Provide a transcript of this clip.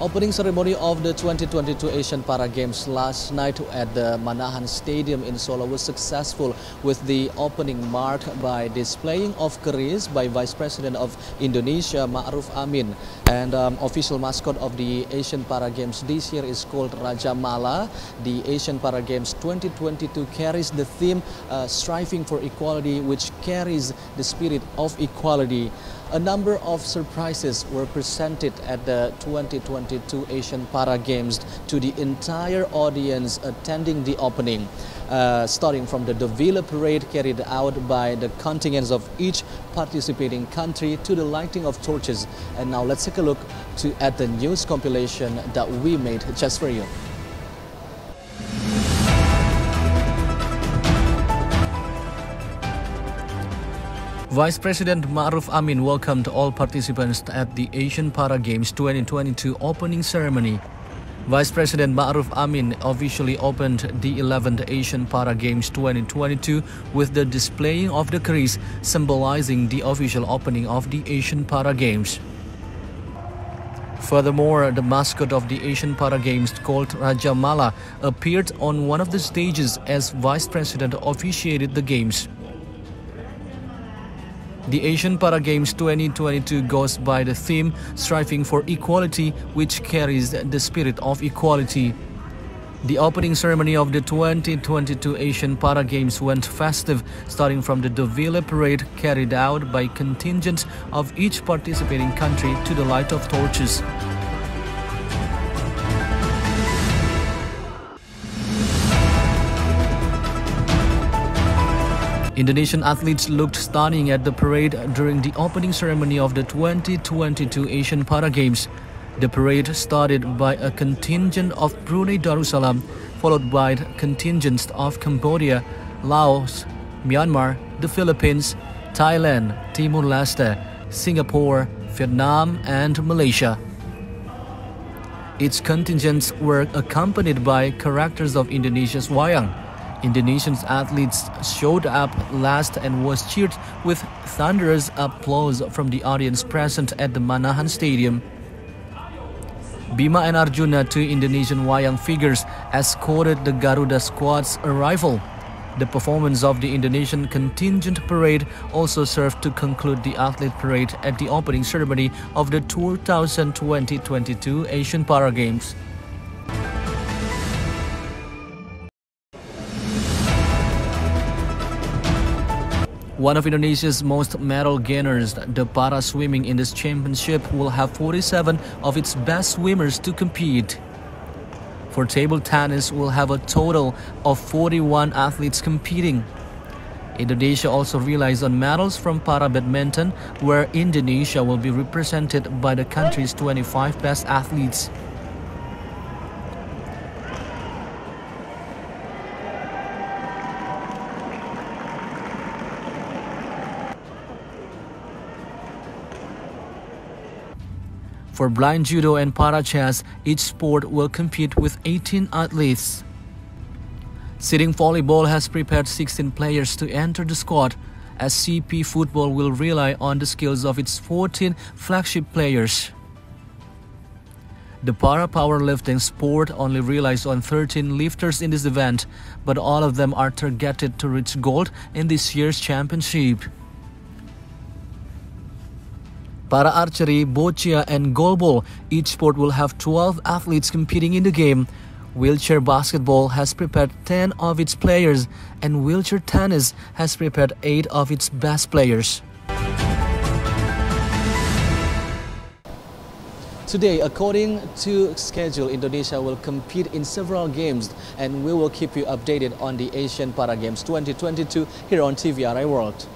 Opening ceremony of the 2022 Asian Para Games last night at the Manahan Stadium in Solo was successful, with the opening marked by displaying of keris by Vice President of Indonesia Ma'ruf Amin. And official mascot of the Asian Para Games this year is called Raja Mala. The Asian Para Games 2022 carries the theme Striving for Equality, which carries the spirit of equality. A number of surprises were presented at the 2022 Asian Para Games to the entire audience attending the opening, starting from the Devila parade carried out by the contingents of each participating country to the lighting of torches. And now let's take a look at the news compilation that we made just for you. Vice President Ma'ruf Amin welcomed all participants at the Asian Para Games 2022 opening ceremony. Vice President Ma'ruf Amin officially opened the 11th Asian Para Games 2022 with the displaying of the keris, symbolizing the official opening of the Asian Para Games. Furthermore, the mascot of the Asian Para Games, called Raja Mala, appeared on one of the stages as Vice President officiated the games. The Asian Para Games 2022 goes by the theme Striving for Equality, which carries the spirit of equality. The opening ceremony of the 2022 Asian Para Games went festive, starting from the Devila parade carried out by contingents of each participating country to the light of torches. Indonesian athletes looked stunning at the parade during the opening ceremony of the 2022 Asian Para Games. The parade started by a contingent of Brunei Darussalam, followed by contingents of Cambodia, Laos, Myanmar, the Philippines, Thailand, Timor-Leste, Singapore, Vietnam, and Malaysia. Its contingents were accompanied by characters of Indonesia's wayang. Indonesian athletes showed up last and was cheered with thunderous applause from the audience present at the Manahan Stadium. Bima and Arjuna, two Indonesian wayang figures, escorted the Garuda squad's arrival. The performance of the Indonesian contingent parade also served to conclude the athlete parade at the opening ceremony of the 2022 Asian Para Games. One of Indonesia's most medal gainers, the para swimming in this championship will have 47 of its best swimmers to compete. For table tennis, we'll have a total of 41 athletes competing. Indonesia also relies on medals from para badminton, where Indonesia will be represented by the country's 25 best athletes. For blind judo and para chess, each sport will compete with 18 athletes. Sitting volleyball has prepared 16 players to enter the squad, as CP football will rely on the skills of its 14 flagship players. The para powerlifting sport only relies on 13 lifters in this event, but all of them are targeted to reach gold in this year's championship. Para archery, boccia, and goalball, each sport will have 12 athletes competing in the game. Wheelchair basketball has prepared 10 of its players, and wheelchair tennis has prepared 8 of its best players. Today, according to schedule, Indonesia will compete in several games, and we will keep you updated on the Asian Para Games 2022 here on TVRI World.